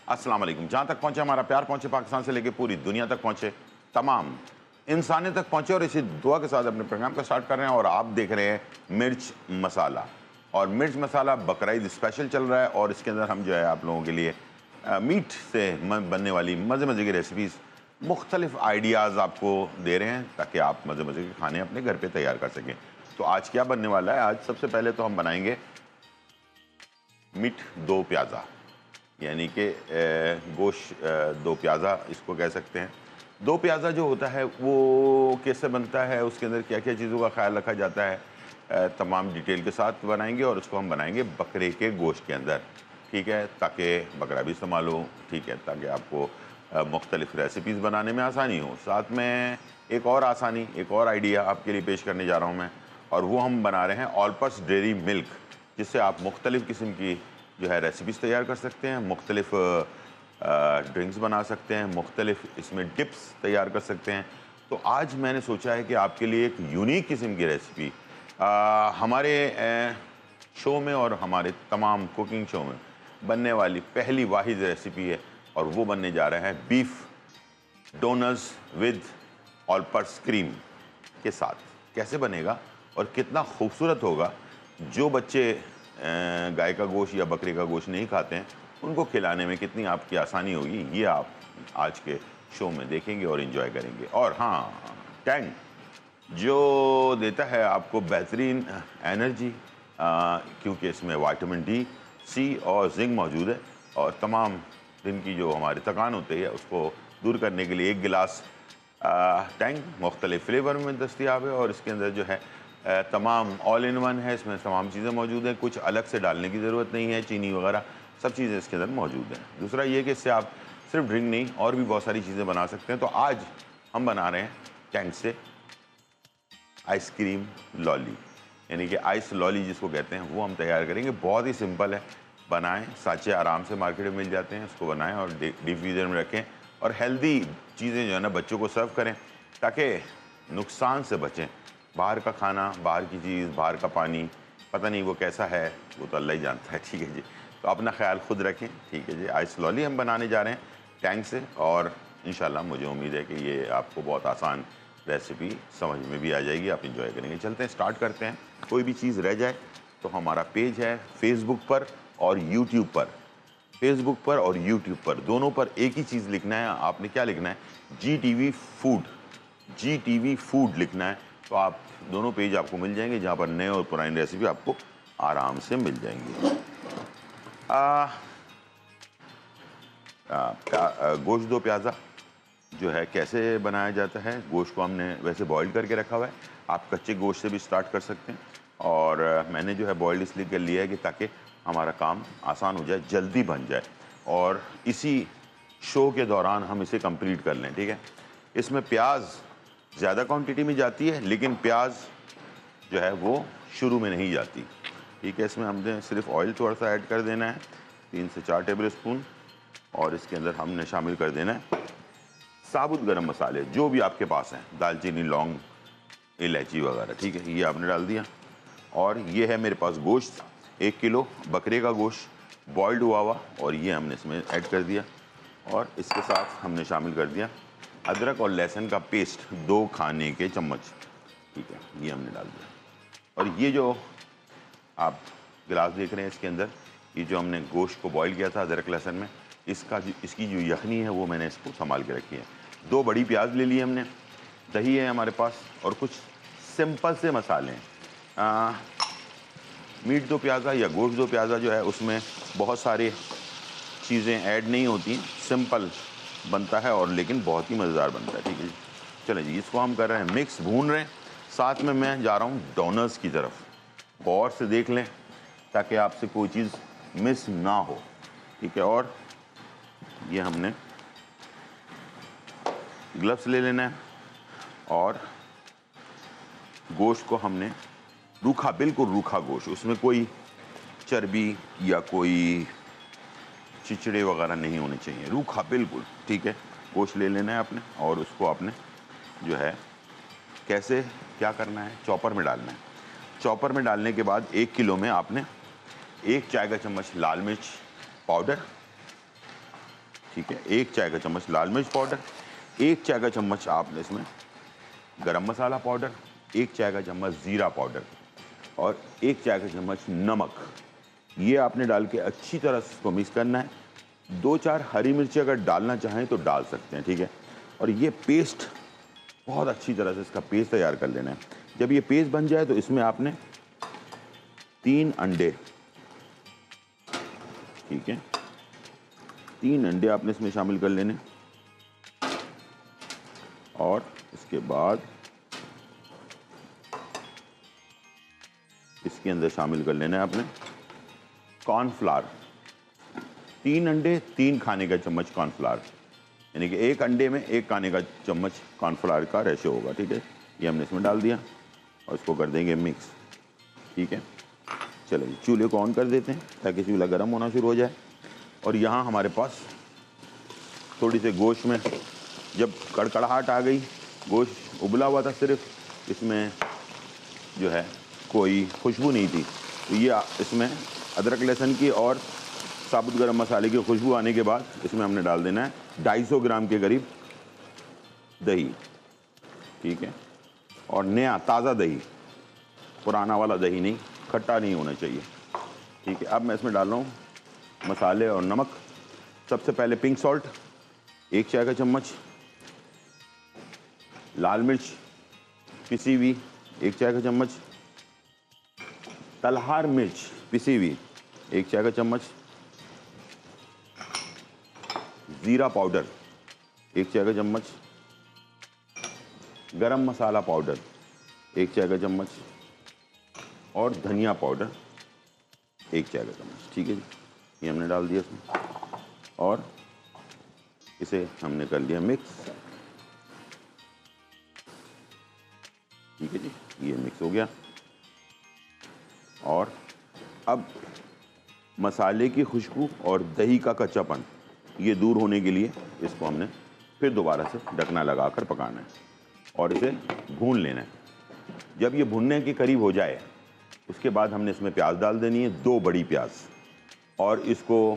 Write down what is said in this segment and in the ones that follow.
अस्सलाम वालेकुम। जहाँ तक पहुँचे हमारा प्यार, पहुँचे पाकिस्तान से लेकर पूरी दुनिया तक पहुँचे, तमाम इंसानियत तक पहुँचे, और इसी दुआ के साथ अपने प्रोग्राम का स्टार्ट कर रहे हैं। और आप देख रहे हैं मिर्च मसाला, और मिर्च मसाला बकरीद स्पेशल चल रहा है। और इसके अंदर हम जो है आप लोगों के लिए मीट से बनने वाली मज़े मज़े की रेसिपीज़, मुख्तलिफ आइडियाज़ आपको दे रहे हैं ताकि आप मज़े मज़े के खाने अपने घर पे तैयार कर सकें। तो आज क्या बनने वाला है? आज सबसे पहले तो हम बनाएंगे मीट दो प्याज़ा, यानी कि गोश्त दो प्याज़ा इसको कह सकते हैं। दो प्याज़ा जो होता है वो कैसे बनता है, उसके अंदर क्या क्या चीज़ों का ख्याल रखा जाता है, तमाम डिटेल के साथ बनाएंगे। और उसको हम बनाएंगे बकरे के गोश्त के अंदर, ठीक है, ताकि बकरा भी इस्तेमाल हो, ठीक है, ताकि आपको मुख्तलिफ़ रेसिपीज़ बनाने में आसानी हो। साथ में एक और आसानी, एक और आइडिया आपके लिए पेश करने जा रहा हूँ मैं, और वो हम बना रहे हैं ऑल पर्पस डेयरी मिल्क, जिससे आप मुख्तलिफ़ किस्म की जो है रेसिपीज़ तैयार कर सकते हैं, मुख्तलिफ़ ड्रिंक्स बना सकते हैं, मुख्तलिफ़ इसमें डिप्स तैयार कर सकते हैं। तो आज मैंने सोचा है कि आपके लिए एक यूनिक किस्म की रेसिपी हमारे शो में और हमारे तमाम कुकिंग शो में बनने वाली पहली वाहिद रेसिपी है, और वो बनने जा रहा है beef doughnuts with all purpose cream के साथ। कैसे बनेगा और कितना खूबसूरत होगा, जो बच्चे गाय का गोश्त या बकरे का गोश्त नहीं खाते हैं उनको खिलाने में कितनी आपकी आसानी होगी, ये आप आज के शो में देखेंगे और इन्जॉय करेंगे। और हाँ, टैंग जो देता है आपको बेहतरीन एनर्जी, क्योंकि इसमें विटामिन डी, सी और जिंक मौजूद है, और तमाम दिन की जो हमारी थकान होती है उसको दूर करने के लिए एक गिलास टैंग मुख्तलिफ फ्लेवर में दस्तियाब है। और इसके अंदर जो है तमाम ऑल इन वन है, इसमें तमाम चीज़ें मौजूद हैं, कुछ अलग से डालने की ज़रूरत नहीं है, चीनी वगैरह सब चीज़ें इसके अंदर मौजूद हैं। दूसरा ये कि इससे आप सिर्फ ड्रिंक नहीं और भी बहुत सारी चीज़ें बना सकते हैं। तो आज हम बना रहे हैं टैंग से आइसक्रीम लॉली, यानी कि आइस लॉली जिसको कहते हैं, वो हम तैयार करेंगे। बहुत ही सिंपल है, बनाएं, साँचे आराम से मार्केट में मिल जाते हैं, उसको बनाएं और डीप फ्रीज़र में रखें, और हेल्दी चीज़ें जो है ना बच्चों को सर्व करें ताकि नुकसान से बचें। बाहर का खाना, बाहर की चीज़, बाहर का पानी, पता नहीं वो कैसा है, वो तो अल्लाह ही जानता है, ठीक है जी। तो अपना ख्याल खुद रखें, ठीक है जी। आइस लॉली हम बनाने जा रहे हैं टैंग से, और इंशाल्लाह मुझे उम्मीद है कि ये आपको बहुत आसान रेसिपी समझ में भी आ जाएगी, आप इंजॉय करेंगे। चलते हैं, स्टार्ट करते हैं। कोई भी चीज़ रह जाए तो हमारा पेज है फेसबुक पर और यूट्यूब पर, फेसबुक पर और यूट्यूब पर दोनों पर एक ही चीज़ लिखना है। आपने क्या लिखना है? GTV फूड, GTV फूड लिखना है। तो आप दोनों पेज आपको मिल जाएंगे, जहाँ पर नए और पुरानी रेसिपी आपको आराम से मिल जाएंगी। गोश्त दो प्याज़ा जो है कैसे बनाया जाता है? गोश्त को हमने वैसे बॉईल करके रखा हुआ है, आप कच्चे गोश्त से भी स्टार्ट कर सकते हैं, और मैंने जो है बॉइल्ड इसलिए कर लिया है कि ताकि हमारा काम आसान हो जाए, जल्दी बन जाए, और इसी शो के दौरान हम इसे कंप्लीट कर लें, ठीक है। इसमें प्याज ज़्यादा क्वांटिटी में जाती है, लेकिन प्याज जो है वो शुरू में नहीं जाती, ठीक है। इसमें हमने सिर्फ ऑयल थोड़ा सा ऐड कर देना है, 3 से 4 टेबल स्पून, और इसके अंदर हमने शामिल कर देना है साबुत गरम मसाले जो भी आपके पास हैं, दालचीनी, लौंग, इलायची वगैरह, ठीक है, ये आपने डाल दिया। और ये है मेरे पास गोश्त 1 किलो बकरे का गोश्त बॉइल्ड हुआ हुआ, और ये हमने इसमें ऐड कर दिया, और इसके साथ हमने शामिल कर दिया अदरक और लहसुन का पेस्ट 2 खाने के चम्मच, ठीक है, ये हमने डाल दिया। और ये जो आप गिलास देख रहे हैं, इसके अंदर ये जो हमने गोश्त को बॉईल किया था अदरक लहसुन में, इसकी जो यखनी है वो मैंने इसको संभाल के रखी है। 2 बड़ी प्याज ले ली हमने, दही है हमारे पास, और कुछ सिंपल से मसाले हैं। मीट दो प्याज़ा या गोश्त दो प्याज़ा जो है उसमें बहुत सारी चीज़ें ऐड नहीं होती, सिंपल बनता है, और लेकिन बहुत ही मज़ेदार बनता है, ठीक है जी। चलें जी, इसको हम कर रहे हैं मिक्स, भून रहे हैं। साथ में मैं जा रहा हूँ डोनट्स की तरफ, गौर से देख लें ताकि आपसे कोई चीज़ मिस ना हो, ठीक है। और ये हमने ग्लव्स ले लेना है, और गोश्त को हमने रूखा, बिल्कुल रूखा गोश्त, उसमें कोई चर्बी या कोई चिचड़े वगैरह नहीं होने चाहिए, रूखा बिल्कुल, ठीक है। गोश्त ले लेना है आपने, और उसको आपने जो है कैसे क्या करना है, चॉपर में डालना है। चॉपर में डालने के बाद 1 किलो में आपने 1 चाय का चम्मच लाल मिर्च पाउडर, ठीक है। 1 चाय का चम्मच लाल मिर्च पाउडर, 1 चाय का चम्मच आपने इसमें गरम मसाला पाउडर, 1 चाय का चम्मच ज़ीरा पाउडर और 1 चाय का चम्मच नमक। ये आपने डाल के अच्छी तरह से इसको मिक्स करना है। 2-4 हरी मिर्ची अगर डालना चाहें तो डाल सकते हैं, ठीक है। और ये पेस्ट बहुत अच्छी तरह से इसका पेस्ट तैयार कर लेना है। जब ये पेस्ट बन जाए तो इसमें आपने 3 अंडे, ठीक है, 3 अंडे आपने इसमें शामिल कर लेने और इसके बाद इसके अंदर शामिल कर लेना है आपने कॉर्नफ्लावर। 3 अंडे 3 खाने का चम्मच कॉर्नफ्लावर, यानी कि 1 अंडे में 1 खाने का चम्मच कॉर्नफ्लावर का रेशो होगा, ठीक है। ये हमने इसमें डाल दिया और इसको कर देंगे मिक्स, ठीक है। चलो जी, चूल्हे को ऑन कर देते हैं ताकि चूल्हा गर्म होना शुरू हो जाए। और यहाँ हमारे पास थोड़ी सी गोश्त में जब कड़कड़ाहट आ गई, गोश्त उबला हुआ था सिर्फ, इसमें जो है कोई खुशबू नहीं थी, तो ये इसमें अदरक लहसुन की और साबुत गरम मसाले की खुशबू आने के बाद इसमें हमने डाल देना है 250 ग्राम के करीब दही, ठीक है। और नया ताज़ा दही, पुराना वाला दही नहीं, खट्टा नहीं होना चाहिए, ठीक है। अब मैं इसमें डाल रहा हूँ मसाले और नमक। सबसे पहले पिंक सॉल्ट 1 चाय का चम्मच, लाल मिर्च पिसी हुई 1 चाय का चम्मच, तलहार मिर्च पिसी हुई 1 चाय का चम्मच, ज़ीरा पाउडर 1 चाय का चम्मच, गरम मसाला पाउडर 1 चाय का चम्मच और धनिया पाउडर 1 चाय का चम्मच, ठीक है जी। ये हमने डाल दिया इसमें और इसे हमने कर लिया मिक्स, ठीक है जी। ये मिक्स हो गया और अब मसाले की खुशबू और दही का कच्चापन ये दूर होने के लिए इसको हमने फिर दोबारा से ढकना लगाकर पकाना है और इसे भून लेना है। जब ये भुनने के करीब हो जाए उसके बाद हमने इसमें प्याज डाल देनी है, 2 बड़ी प्याज, और इसको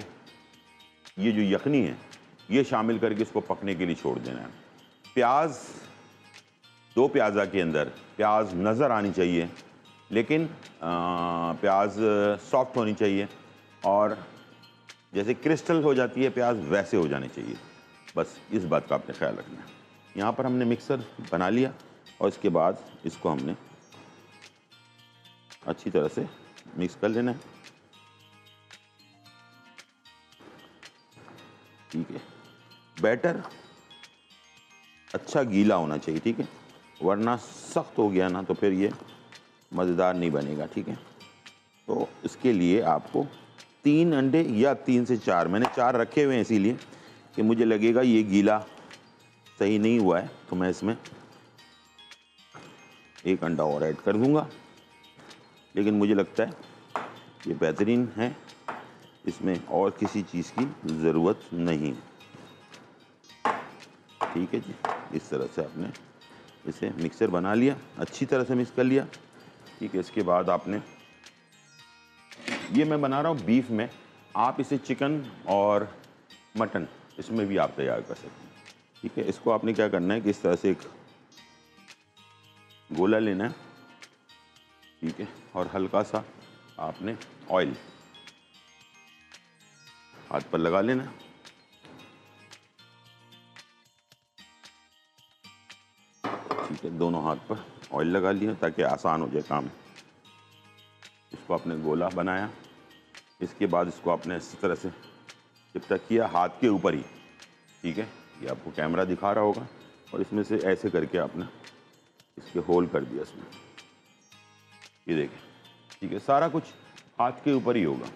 ये जो यखनी है ये शामिल करके इसको पकने के लिए छोड़ देना है। प्याज 2 प्याज़ा के अंदर प्याज नज़र आनी चाहिए, लेकिन प्याज सॉफ्ट होनी चाहिए और जैसे क्रिस्टल हो जाती है प्याज वैसे हो जाने चाहिए, बस इस बात का आपने ख्याल रखना है। यहाँ पर हमने मिक्सर बना लिया और इसके बाद इसको हमने अच्छी तरह से मिक्स कर लेना है, ठीक है। बैटर अच्छा गीला होना चाहिए, ठीक है, वरना सख्त हो गया ना तो फिर ये मज़ेदार नहीं बनेगा, ठीक है। तो इसके लिए आपको 3 अंडे या 3 से 4, मैंने 4 रखे हुए हैं इसीलिए कि मुझे लगेगा ये गीला सही नहीं हुआ है, तो मैं इसमें 1 अंडा और ऐड कर दूंगा, लेकिन मुझे लगता है ये बेहतरीन है, इसमें और किसी चीज़ की ज़रूरत नहीं, ठीक है जी। इस तरह से आपने इसे मिक्सर बना लिया, अच्छी तरह से मिक्स कर लिया, ठीक है। इसके बाद आपने, ये मैं बना रहा हूँ बीफ में, आप इसे चिकन और मटन इसमें भी आप तैयार कर सकते हैं, ठीक है। इसको आपने क्या करना है कि इस तरह से एक गोला लेना है, ठीक है, और हल्का सा आपने ऑयल हाथ पर लगा लेना, ठीक है। दोनों हाथ पर ऑयल लगा लिया ताकि आसान हो जाए काम। इसको आपने गोला बनाया, इसके बाद इसको आपने इस तरह से चिपटा किया हाथ के ऊपर ही, ठीक है। ये आपको कैमरा दिखा रहा होगा, और इसमें से ऐसे करके आपने इसके होल कर दिया इसमें, ये देखें, ठीक है। सारा कुछ हाथ के ऊपर ही होगा।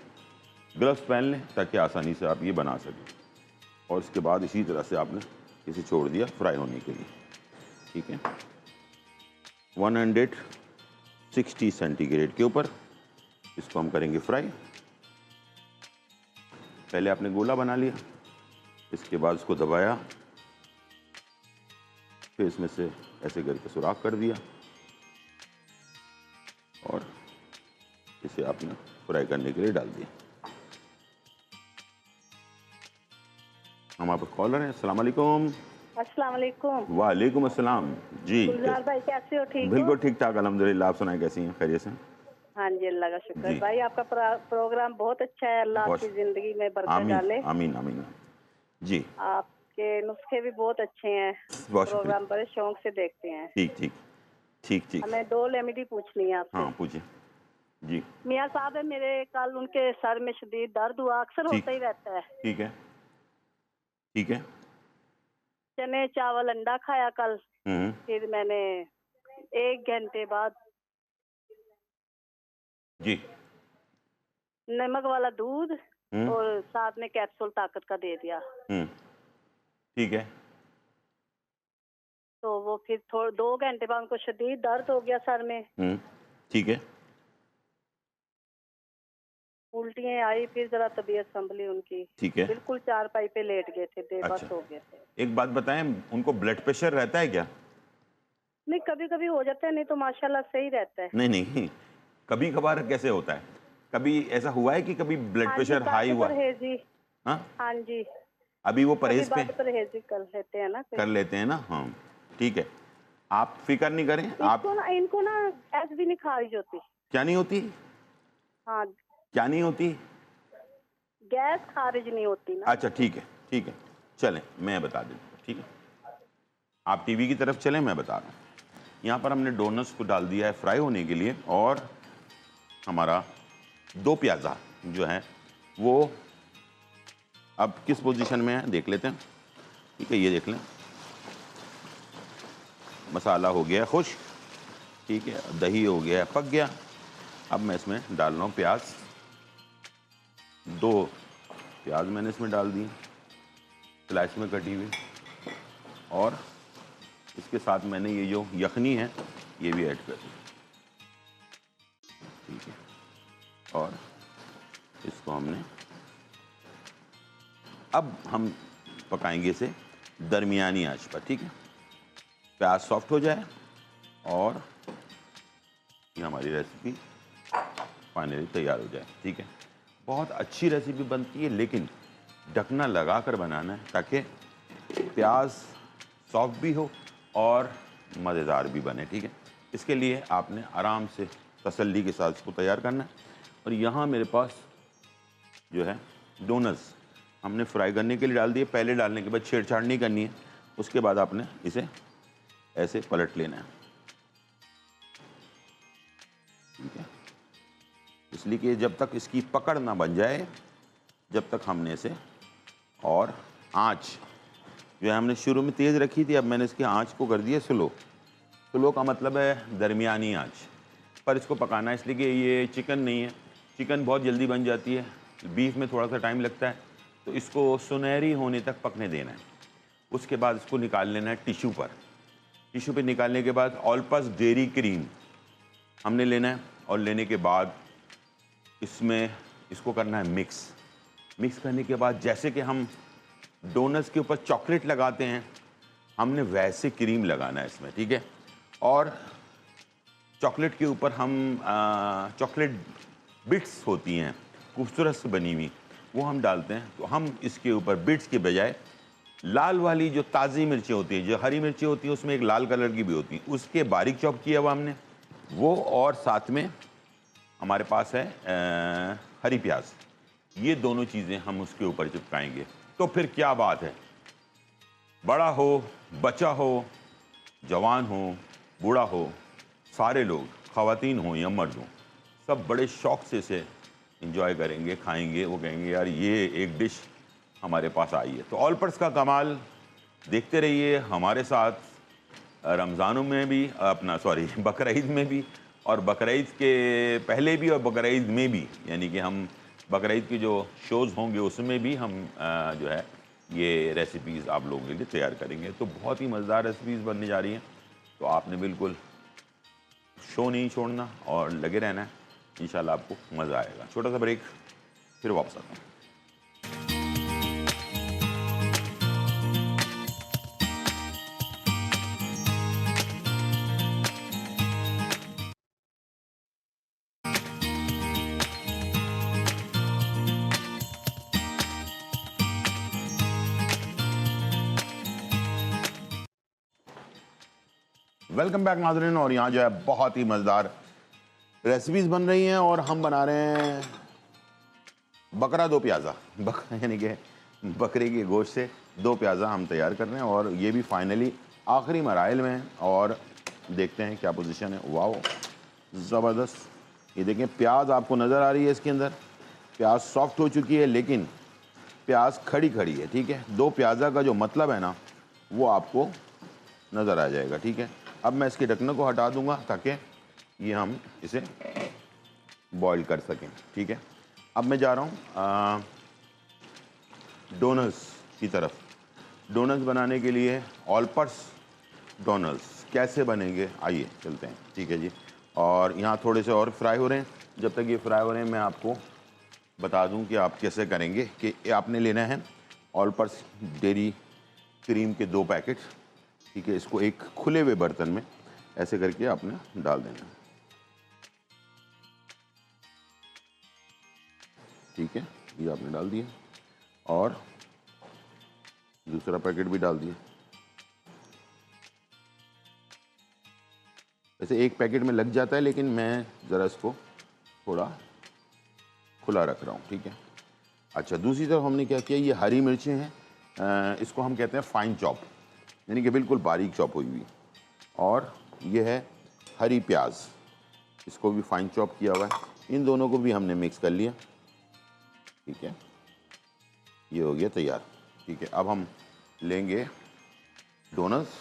ग्लव्स पहन लें ताकि आसानी से आप ये बना सकें, और इसके बाद इसी तरह से आपने इसे छोड़ दिया फ्राई होने के लिए, ठीक है। 160 सेंटीग्रेड के ऊपर इसको हम करेंगे फ्राई। पहले आपने गोला बना लिया, इसके बाद इसको दबाया, फिर इसमें से ऐसे करके सुराख कर दिया और इसे आपने फ्राई करने के लिए डाल दिया। हमारे पास कॉलर है। अस्सलाम वालेकुम। अस्सलाम वालेकुम। वालेकुम अस्सलाम। जी, गुलजार भाई कैसे हो, ठीक हो? बिल्कुल ठीक-ठाक अल्हम्दुलिल्लाह। आप सुनाएँ कैसी हैं? खैरियत से? हाँ जी, अल्लाह का शुक्र है। जी, भाई आपका प्रोग्राम बहुत अच्छा है, अल्लाह बहुत आपकी ज़िंदगी में बरकत आमीन, डाले। आमीन, आमीन। जी, आपके नुस्खे भी बहुत अच्छे हैं। बहुत प्रोग्राम शुक्रिया। बड़े शौक से देखते हैं। ठीक, ठीक, ठीक, ठीक। हमें 2 रेमेडी पूछनी है आपसे। हाँ, पूछिए। जी, मियाँ साहब है मेरे, कल उनके सर में शदीद दर्द हुआ, अक्सर ठीक, होता ही रहता है। ठीक है, ठीक है। चने, चावल, अंडा खाया कल। हुँ, हुँ। फिर मैंने 1 घंटे बाद जी, नमक वाला दूध हुँ, और साथ में कैप्सूल ताकत का दे दिया। हुँ, ठीक है। तो वो फिर 2 घंटे बाद उनको शदीद दर्द हो गया सर में। हुँ, ठीक है, उल्टियाँ आई, फिर ज़रा तबीयत सँभली उनकी। ठीक है। बिल्कुल चारपाई पे लेट गए थे, बेबस अच्छा, हो गए थे। एक बात बताएँ, उनको ब्लड प्रेशर रहता है क्या? नहीं, कभी-कभी हो जाता है, नहीं तो माशाल्लाह सही रहता है। नहीं, नहीं, कभी-कभार कैसे होता है? कभी ऐसा हुआ है कि कभी ब्लड हाँ जी, प्रेशर हाई बद हुआ? परहेज़ी। हाँ? हाँ जी, अभी वो कभी परहेज़ पे बद परहेज़ी कर लेते हैं ना कर कोई। लेते हैं ना? हाँ, ठीक है। आप फ़िक्र नहीं करें, आप इनको ना गैस भी नहीं ख़ारिज होती। क्या नहीं होती? हाँ, क्या नहीं होती? गैस ख़ारिज नहीं होती ना। अच्छा, ठीक है, ठीक है। चलें, मैं बता देता हूँ, ठीक है? आप टीवी की तरफ चलें, मैं बता रहा हूँ। यहाँ पर हमने डोनट्स को डाल दिया है फ्राई होने के लिए और हमारा 2 प्याज़ा जो है, वो अब किस पोज़ीशन में है, देख लेते हैं। ठीक है, ये देख लें। मसाला हो गया है खुश्क, ठीक है, दही हो गया है, पक गया। अब मैं इसमें डाल रहा हूँ प्याज़। 2 प्याज़ मैंने इसमें डाल दिए, स्लाइस में कटी हुई, और इसके साथ मैंने ये जो यखनी है, ये भी ऐड कर दी। ठीक है, और इसको हमने अब हम पकाएंगे इसे दरमियानी आंच पर, ठीक है। प्याज सॉफ्ट हो जाए और ये हमारी रेसिपी फाइनली तैयार हो जाए, ठीक है। बहुत अच्छी रेसिपी बनती है, लेकिन ढकना लगा कर बनाना है ताकि प्याज सॉफ्ट भी हो और मज़ेदार भी बने, ठीक है। इसके लिए आपने आराम से तसल्ली के साथ इसको तैयार करना है। और यहाँ मेरे पास जो है डोनट्स हमने फ्राई करने के लिए डाल दिए। पहले डालने के बाद छेड़छाड़ नहीं करनी है, उसके बाद आपने इसे ऐसे पलट लेना है, ठीक है। इसलिए कि जब तक इसकी पकड़ ना बन जाए, जब तक हमने इसे, और आँच जो है हमने शुरू में तेज़ रखी थी, अब मैंने इसकी आँच को कर दिया स्लो। स्लो का मतलब है दरमियानी आँच पर इसको पकाना है, इसलिए कि ये चिकन नहीं है। चिकन बहुत जल्दी बन जाती है, बीफ में थोड़ा सा टाइम लगता है, तो इसको सुनहरी होने तक पकने देना है। उसके बाद इसको निकाल लेना है टिश्यू पर। टिश्यू पे निकालने के बाद ऑल पर्पस डेयरी क्रीम हमने लेना है, और लेने के बाद इसमें इसको करना है मिक्स। मिक्स करने के बाद जैसे कि हम डोनट्स के ऊपर चॉकलेट लगाते हैं, हमने वैसे क्रीम लगाना है इसमें, ठीक है। और चॉकलेट के ऊपर हम चॉकलेट बिट्स होती हैं खूबसूरत से बनी हुई, वो हम डालते हैं। तो हम इसके ऊपर बिट्स के बजाय लाल वाली जो ताज़ी मिर्ची होती है, जो हरी मिर्ची होती है उसमें एक लाल कलर की भी होती है, उसके बारीक चॉप किया हुआ हमने वो, और साथ में हमारे पास है हरी प्याज, ये दोनों चीज़ें हम उसके ऊपर चिपकाएंगे। तो फिर क्या बात है, बड़ा हो, बच्चा हो, जवान हो, बूढ़ा हो, सारे लोग, ख़वातीन हो या मर्द हो, सब बड़े शौक़ से इसे इंजॉय करेंगे, खाएंगे। वो कहेंगे यार ये एक डिश हमारे पास आई है। तो ऑल पर्पस का कमाल देखते रहिए हमारे साथ, रमज़ानों में भी, अपना सॉरी बकरीद में भी, और बकरीद के पहले भी, और बकरीद में भी, यानी कि हम बकरीद की जो शोज़ होंगे उसमें भी हम जो है ये रेसिपीज़ आप लोगों के लिए तैयार करेंगे। तो बहुत ही मज़ेदार रेसिपीज़ बनने जा रही हैं, तो आपने बिल्कुल शो नहीं छोड़ना और लगे रहना है, इंशाल्लाह आपको मज़ा आएगा। छोटा सा ब्रेक, फिर वापस आता हूँ। वेलकम बैक नाज़रीन। और यहाँ जो है बहुत ही मज़ेदार रेसिपीज़ बन रही हैं और हम बना रहे हैं बकरा दो प्याज़ा। यानी कि बकरे के गोश्त से दो प्याज़ा हम तैयार कर रहे हैं और ये भी फाइनली आखिरी मराइल में है। और देखते हैं क्या पोजीशन है। वाओ, ज़बरदस्त। ये देखें, प्याज आपको नज़र आ रही है, इसके अंदर प्याज सॉफ्ट हो चुकी है, लेकिन प्याज खड़ी खड़ी है। ठीक है, दो प्याज़ा का जो मतलब है ना, वो आपको नज़र आ जाएगा। ठीक है, अब मैं इसके ढक्कन को हटा दूंगा ताकि ये हम इसे बॉईल कर सकें। ठीक है, अब मैं जा रहा हूँ डोनल्स की तरफ। डोनल्स बनाने के लिए ऑल पर्स डोनल्स कैसे बनेंगे, आइए चलते हैं। ठीक है जी, और यहाँ थोड़े से और फ्राई हो रहे हैं। जब तक ये फ्राई हो रहे हैं मैं आपको बता दूं कि आप कैसे करेंगे। कि आपने लेना है ऑल पर्स डेयरी क्रीम के 2 पैकेट। ठीक है, इसको एक खुले हुए बर्तन में ऐसे करके आपने डाल देना है। ठीक है, ये आपने डाल दिया और दूसरा पैकेट भी डाल दिया। वैसे एक पैकेट में लग जाता है, लेकिन मैं ज़रा इसको थोड़ा खुला रख रहा हूँ। ठीक है, अच्छा, दूसरी तरफ हमने क्या किया, ये हरी मिर्चें हैं, इसको हम कहते हैं फाइन चॉप, यानी कि बिल्कुल बारीक चॉप हुई हुई। और ये है हरी प्याज, इसको भी फाइन चॉप किया हुआ है। इन दोनों को भी हमने मिक्स कर लिया। ठीक है, ये हो गया तैयार। ठीक है, अब हम लेंगे डोनट्स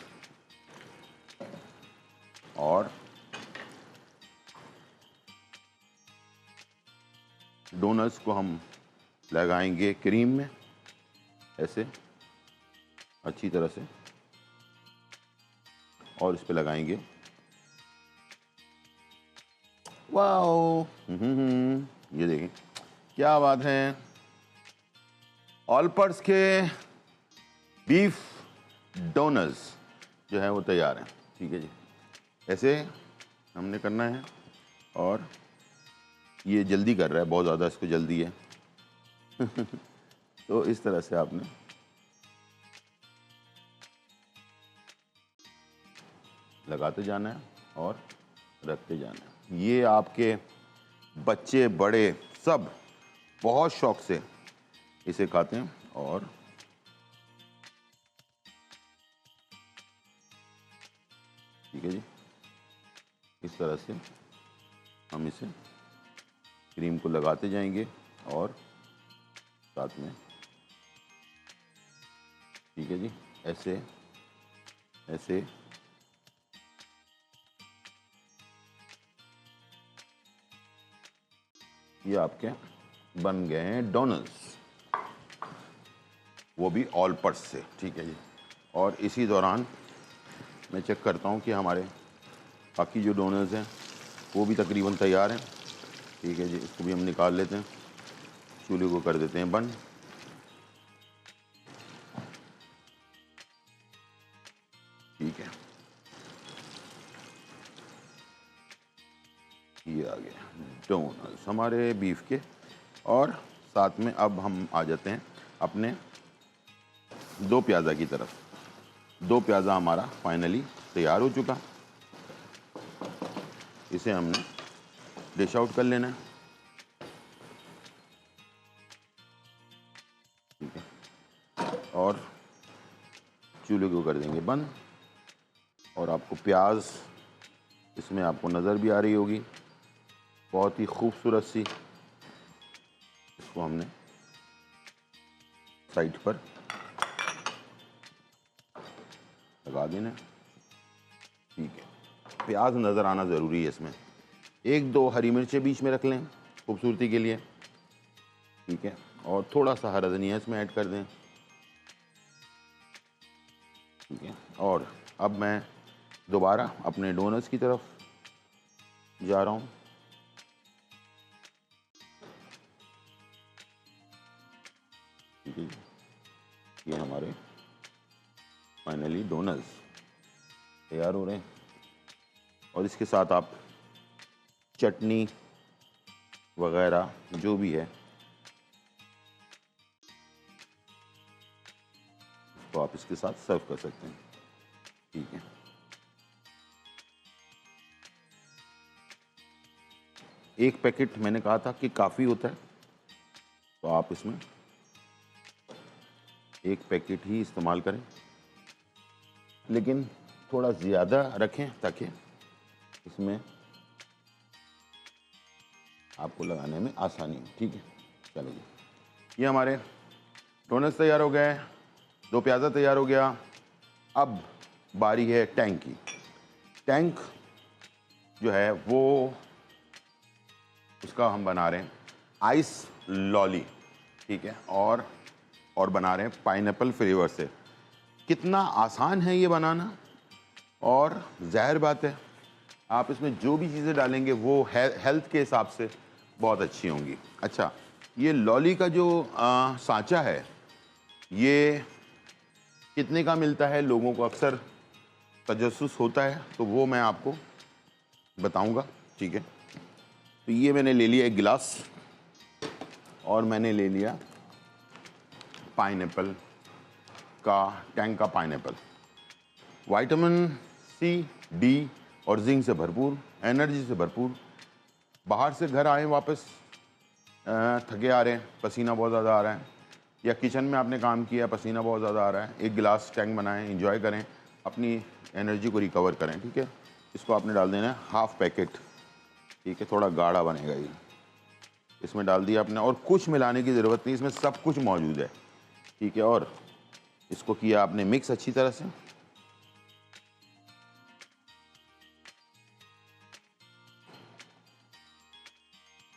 और डोनट्स को हम लगाएंगे क्रीम में ऐसे अच्छी तरह से, और इस पे लगाएंगे। वाओ, ये देखें क्या बात है, ऑल पर्स के बीफ डोनट्स जो है वो तैयार हैं। ठीक है जी, ऐसे हमने करना है। और ये जल्दी कर रहा है, बहुत ज़्यादा इसको जल्दी है। तो इस तरह से आपने लगाते जाना है और रखते जाना है। ये आपके बच्चे बड़े सब बहुत शौक से इसे खाते हैं। और ठीक है जी, इस तरह से हम इसे क्रीम को लगाते जाएंगे और साथ में, ठीक है जी, ऐसे ऐसे ये आपके बन गए हैं डोनट्स, वो भी ऑल पर्स से। ठीक है जी, और इसी दौरान मैं चेक करता हूँ कि हमारे बाकी जो डोनट्स हैं वो भी तकरीबन तैयार हैं। ठीक है जी, इसको भी हम निकाल लेते हैं, चूल्हे को कर देते हैं बंद। ठीक है, ये आ गया डोनट्स हमारे बीफ के। और साथ में अब हम आ जाते हैं अपने दो प्याज़ा की तरफ। दो प्याज़ा हमारा फाइनली तैयार हो चुका, इसे हमने डिश आउट कर लेना है। ठीक है, और चूल्हे को कर देंगे बंद। और आपको प्याज इसमें आपको नज़र भी आ रही होगी, बहुत ही खूबसूरत सी। इसको हमने साइड पर लगा देना। ठीक है, प्याज नज़र आना ज़रूरी है इसमें। एक दो हरी मिर्चें बीच में रख लें खूबसूरती के लिए। ठीक है, और थोड़ा सा हरा धनिया इसमें ऐड कर दें। ठीक है, और अब मैं दोबारा अपने डोनट्स की तरफ जा रहा हूँ। ठीक है, ये हमारे फाइनली डोनट्स तैयार हो रहे हैं। और इसके साथ आप चटनी वगैरह जो भी है तो आप इसके साथ सर्व कर सकते हैं। ठीक है, एक पैकेट मैंने कहा था कि काफ़ी होता है, तो आप इसमें एक पैकेट ही इस्तेमाल करें, लेकिन थोड़ा ज़्यादा रखें ताकि इसमें आपको लगाने में आसानी हो। ठीक है, चलो जी, ये हमारे डोनट्स तैयार हो गए, 2 प्याज़ा तैयार हो गया। अब बारी है टैंक की। टैंक जो है वो उसका हम बना रहे हैं आइस लॉली, ठीक है, और बना रहे हैं पाइनएप्पल फ्लेवर से। कितना आसान है ये बनाना, और ज़ाहिर बात है आप इसमें जो भी चीज़ें डालेंगे वो हेल्थ के हिसाब से बहुत अच्छी होंगी। अच्छा, ये लॉली का जो सांचा है ये कितने का मिलता है, लोगों को अक्सर तजस्सुस होता है, तो वो मैं आपको बताऊंगा। ठीक है, तो ये मैंने ले लिया एक गिलास, और मैंने ले लिया पाइनएप्पल का, टैंक का पाइनएप्पल। विटामिन सी, डी और जिंक से भरपूर, एनर्जी से भरपूर। बाहर से घर आए वापस थके आ रहे हैं, पसीना बहुत ज़्यादा आ रहा है, या किचन में आपने काम किया, पसीना बहुत ज़्यादा आ रहा है, एक गिलास टैंक बनाएं, एंजॉय करें, अपनी एनर्जी को रिकवर करें। ठीक है, इसको आपने डाल देना है हाफ पैकेट। ठीक है, थोड़ा गाढ़ा बनेगा ये। इसमें डाल दिया आपने, और कुछ मिलाने की ज़रूरत नहीं, इसमें सब कुछ मौजूद है। ठीक है, और इसको किया आपने मिक्स अच्छी तरह से।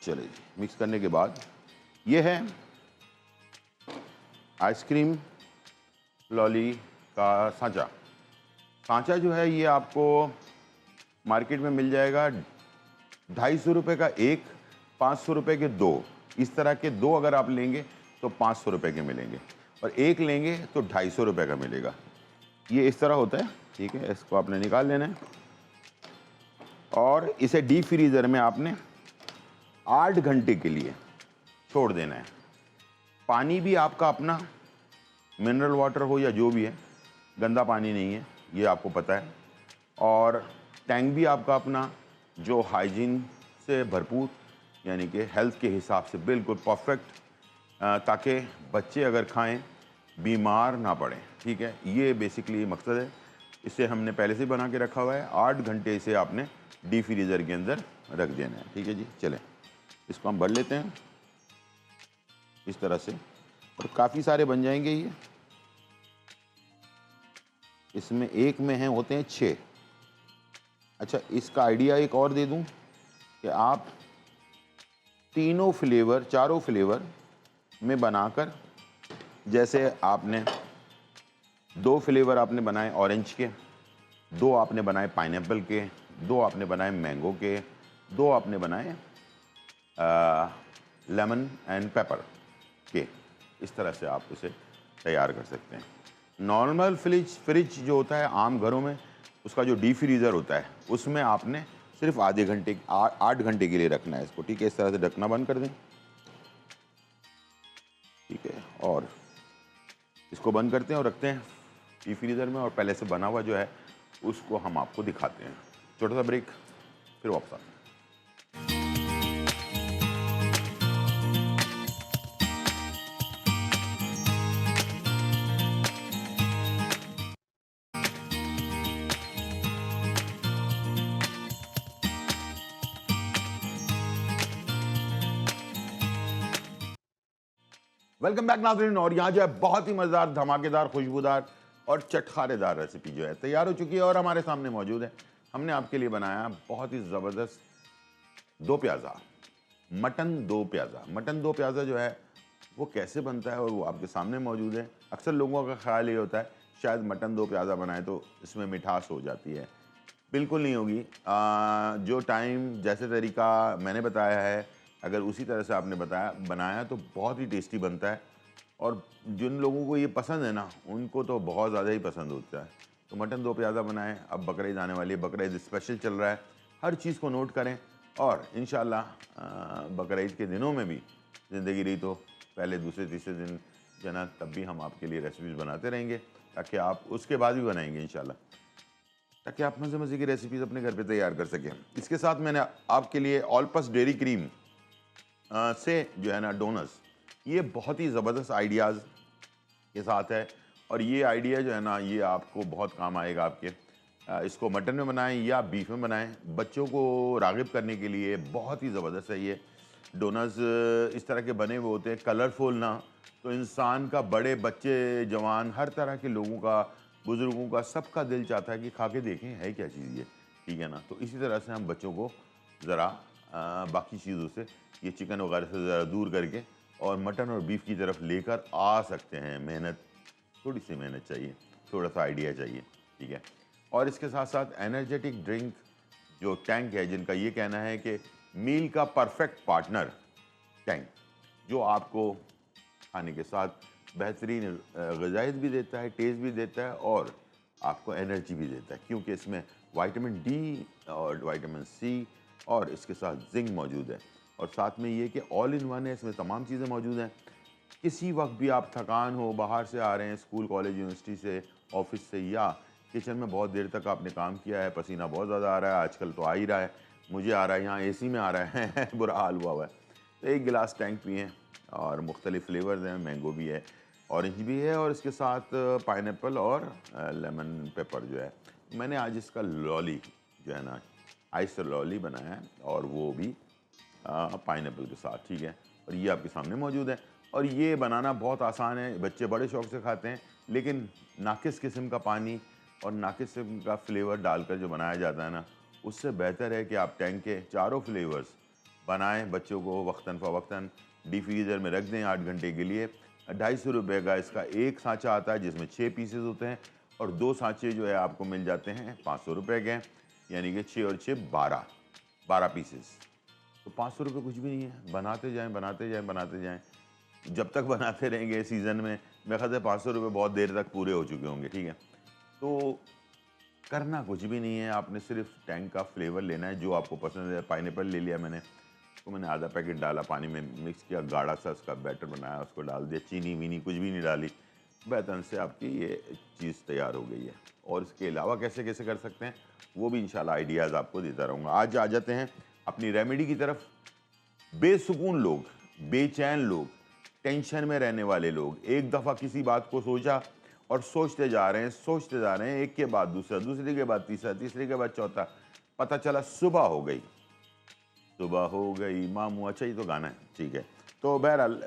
चलिए, मिक्स करने के बाद ये है आइसक्रीम लॉली का सांचा। सांचा जो है ये आपको मार्केट में मिल जाएगा 250 रुपये का एक, 500 रुपये के दो। इस तरह के दो अगर आप लेंगे तो 500 रुपये के मिलेंगे, और एक लेंगे तो 250 रुपये का मिलेगा। ये इस तरह होता है। ठीक है, इसको आपने निकाल लेना है, और इसे डीप फ्रीज़र में आपने 8 घंटे के लिए छोड़ देना है। पानी भी आपका अपना मिनरल वाटर हो या जो भी है, गंदा पानी नहीं है, ये आपको पता है। और टैंक भी आपका अपना जो हाइजीन से भरपूर, यानी कि हेल्थ के हिसाब से बिल्कुल परफेक्ट, ताकि बच्चे अगर खाएं बीमार ना पड़ें। ठीक है, ये बेसिकली मकसद है। इसे हमने पहले से बना के रखा हुआ है, 8 घंटे इसे आपने डीप फ्रीज़र के अंदर रख देना है। ठीक है जी, चलें इसको हम भर लेते हैं इस तरह से, और काफ़ी सारे बन जाएंगे ये। इसमें एक में हैं होते हैं 6। अच्छा, इसका आइडिया एक और दे दूं कि आप तीनों फ्लेवर, चारों फ्लेवर में बनाकर, जैसे आपने 2 फ्लेवर आपने बनाए ऑरेंज के, 2 आपने बनाए पाइनएप्पल के, 2 आपने बनाए मैंगो के, 2 आपने बनाए लेमन एंड पेपर के। इस तरह से आप इसे तैयार कर सकते हैं। नॉर्मल फ्रिज जो होता है आम घरों में, उसका जो डीप फ्रीज़र होता है, उसमें आपने सिर्फ आधे घंटे, 8 घंटे के लिए रखना है इसको। ठीक है, इस तरह से ढकना बंद कर दें। ठीक है, और इसको बंद करते हैं और रखते हैं डीप फ्रीज़र में, और पहले से बना हुआ जो है उसको हम आपको दिखाते हैं। छोटा सा ब्रेक, फिर वापस आते हैं। वेलकम बैक नाज़रीन। और यहाँ जो है बहुत ही मज़ेदार, धमाकेदार, खुशबूदार और चटखारेदार रेसिपी जो है तैयार हो चुकी है और हमारे सामने मौजूद है। हमने आपके लिए बनाया बहुत ही ज़बरदस्त 2 प्याज़ा, मटन 2 प्याज़ा। मटन 2 प्याज़ा जो है वो कैसे बनता है और वो आपके सामने मौजूद है। अक्सर लोगों का ख्याल ये होता है शायद मटन 2 प्याज़ा बनाए तो इसमें मिठास हो जाती है। बिल्कुल नहीं होगी। जो टाइम, जैसे तरीका मैंने बताया है, अगर उसी तरह से आपने बनाया तो बहुत ही टेस्टी बनता है, और जिन लोगों को ये पसंद है ना, उनको तो बहुत ज़्यादा ही पसंद होता है। तो मटन 2 प्याज़ा बनाएं। अब बकरीद आने वाली है, बकरीद स्पेशल चल रहा है, हर चीज़ को नोट करें, और इंशाल्लाह बकरीद के दिनों में भी ज़िंदगी रही तो पहले, दूसरे, तीसरे दिन जना, तब भी हम आपके लिए रेसिपीज़ बनाते रहेंगे, ताकि आप उसके बाद भी बनाएंगे इंशाल्लाह। ताकि आप मज़े मज़े की रेसिपीज़ अपने घर पे तैयार कर सकें। इसके साथ मैंने आपके लिए ऑलपस डेयरी क्रीम से जो है ना डोनट्स, ये बहुत ही ज़बरदस्त आइडियाज़ के साथ है और ये आइडिया जो है ना ये आपको बहुत काम आएगा आपके। इसको मटन में बनाएं या बीफ में बनाएं, बच्चों को राग़िब करने के लिए बहुत ही ज़बरदस्त है ये डोनट्स। इस तरह के बने हुए होते हैं कलरफुल ना, तो इंसान का, बड़े बच्चे जवान, हर तरह के लोगों का, बुज़ुर्गों का, सबका दिल चाहता है कि खा के देखें है क्या चीज़ ये, ठीक है ना। तो इसी तरह से हम बच्चों को ज़रा बाकी चीज़ों से, ये चिकन वगैरह से ज़रा दूर करके और मटन और बीफ की तरफ लेकर आ सकते हैं। मेहनत, थोड़ी सी मेहनत चाहिए, थोड़ा सा आइडिया चाहिए, ठीक है। और इसके साथ साथ एनर्जेटिक ड्रिंक जो टैंक है, जिनका ये कहना है कि मील का परफेक्ट पार्टनर टैंक, जो आपको खाने के साथ बेहतरीन ग़िज़ाइत भी देता है, टेस्ट भी देता है और आपको एनर्जी भी देता है, क्योंकि इसमें विटामिन डी और विटामिन सी और इसके साथ जिंक मौजूद है। और साथ में ये कि ऑल इन वन है, इसमें तमाम चीज़ें मौजूद हैं। किसी वक्त भी आप थकान हो, बाहर से आ रहे हैं, स्कूल, कॉलेज, यूनिवर्सिटी से, ऑफिस से, या किचन में बहुत देर तक आपने काम किया है, पसीना बहुत ज़्यादा आ रहा है, आजकल तो आ ही रहा है, मुझे आ रहा है, यहाँ एसी में आ रहा है बुरा हाल हुआ है, तो एक गिलास टैंक पिएँ। और मुख्तलिफ़ फ्लेवर्स हैं, मैंगो भी है, ऑरेंज भी है और इसके साथ पाइनएप्पल और लेमन पेपर जो है। मैंने आज इसका लॉली जो है ना, आइस लॉली बनाया है और वो भी पाइनएप्पल के साथ, ठीक है। और ये आपके सामने मौजूद है और ये बनाना बहुत आसान है, बच्चे बड़े शौक से खाते हैं। लेकिन नाकिस किस्म का पानी और नाकिस किस्म का फ्लेवर डालकर जो बनाया जाता है ना, उससे बेहतर है कि आप टैंक के चारों फ्लेवर्स बनाएं, बच्चों को वक्तन फ़वक्तन डी फ्रीज़र में रख दें 8 घंटे के लिए। 250 रुपये का इसका एक सांचा आता है जिसमें 6 पीसेस होते हैं और 2 सांचे जो है आपको मिल जाते हैं 500 रुपये के, यानी कि 6 और 6 12 पीसेस। तो 500 रुपये कुछ भी नहीं है, बनाते जाएँ, बनाते जाएँ, बनाते जाएँ। जब तक बनाते रहेंगे सीज़न में, मेरे ख़्याल से 500 रुपये बहुत देर तक पूरे हो चुके होंगे, ठीक है। तो करना कुछ भी नहीं है, आपने सिर्फ टैंक का फ्लेवर लेना है जो आपको पसंद है। पाइनएप्पल ले लिया मैंने, तो मैंने आधा पैकेट डाला, पानी में मिक्स किया, गाढ़ा सा उसका बैटर बनाया, उसको डाल दिया, चीनी वीनी कुछ भी नहीं डाली, बेहतर से आपकी ये चीज़ तैयार हो गई है। और इसके अलावा कैसे कैसे कर सकते हैं वो भी इंशाल्लाह आइडियाज़ आपको देता रहूँगा। आज आ जाते हैं अपनी रेमेडी की तरफ। बेसुकून लोग, बेचैन लोग, टेंशन में रहने वाले लोग, एक दफ़ा किसी बात को सोचा और सोचते जा रहे हैं, सोचते जा रहे हैं, एक के बाद दूसरा, दूसरे के बाद तीसरा, तीसरे के बाद चौथा, पता चला सुबह हो गई। सुबह हो गई मामू, अच्छा ये तो गाना है, ठीक है। तो बहरहाल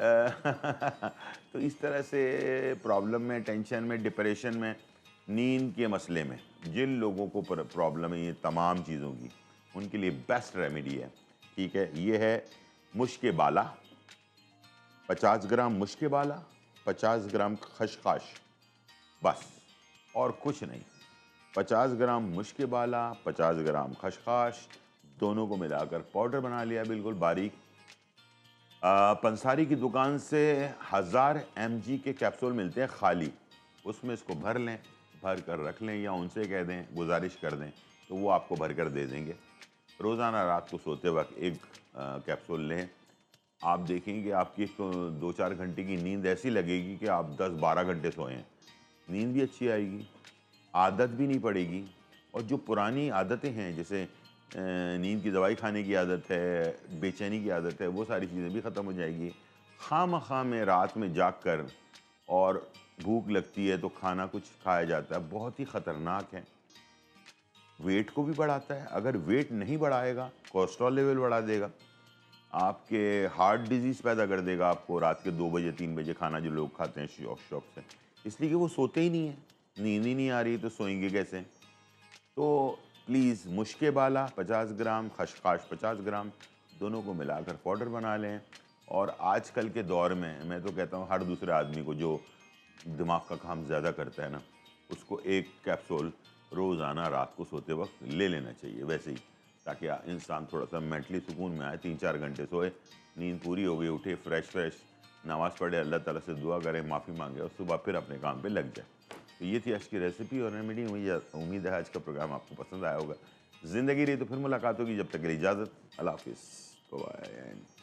तो इस तरह से प्रॉब्लम में, टेंशन में, डिप्रेशन में, नींद के मसले में जिन लोगों को प्रॉब्लम है ये तमाम चीज़ों की, उनके लिए बेस्ट रेमेडी है, ठीक है। ये है मुश्क बाला, 50 ग्राम मुश्क बाला, 50 ग्राम खसखस, बस और कुछ नहीं। 50 ग्राम मुश्क बाला, 50 ग्राम खसखस, दोनों को मिलाकर पाउडर बना लिया बिल्कुल बारीक। पंसारी की दुकान से 1000 mg के कैप्सूल मिलते हैं खाली, उसमें इसको भर लें, भर कर रख लें, या उनसे कह दें, गुजारिश कर दें तो वो आपको भर कर दे देंगे। रोज़ाना रात को सोते वक्त एक कैप्सूल लें, आप देखेंगे आपकी तो 2-4 घंटे की नींद ऐसी लगेगी कि आप 10-12 घंटे सोए हैं। नींद भी अच्छी आएगी, आदत भी नहीं पड़ेगी, और जो पुरानी आदतें हैं, जैसे नींद की दवाई खाने की आदत है, बेचैनी की आदत है, वो सारी चीज़ें भी ख़त्म हो जाएगी। खामख़ा में रात में जाग कर और भूख लगती है तो खाना कुछ खाया जाता है, बहुत ही ख़तरनाक है, वेट को भी बढ़ाता है। अगर वेट नहीं बढ़ाएगा, कोलेस्ट्रॉल लेवल बढ़ा देगा, आपके हार्ट डिजीज़ पैदा कर देगा, आपको रात के 2 बजे 3 बजे खाना जो लोग खाते हैं शौक शौक से, इसलिए कि वो सोते ही नहीं है, नींद ही नहीं आ रही, तो सोएंगे कैसे। तो प्लीज़ मुश्क बाला 50 ग्राम, खसखस 50 ग्राम, दोनों को मिलाकर पाउडर बना लें। और आजकल के दौर में मैं तो कहता हूँ हर दूसरे आदमी को जो दिमाग का काम ज़्यादा करता है ना, उसको एक कैप्सूल रोज़ाना रात को सोते वक्त ले लेना चाहिए वैसे ही, ताकि इंसान थोड़ा सा मेंटली सुकून में आए, 3-4 घंटे सोए, नींद पूरी हो गई, उठे फ्रेश नमाज़ पढ़े, अल्लाह ताला से दुआ करें, माफ़ी मांगे और सुबह फिर अपने काम पे लग जाए। तो ये थी आज की रेसिपी और रेमेडी। उम्मीद है आज का प्रोग्राम आपको पसंद आया होगा। ज़िंदगी रही तो फिर मुलाकात होगी, जब तक के लिए इजाज़त, अल्लाह हाफ़िज़, बाय।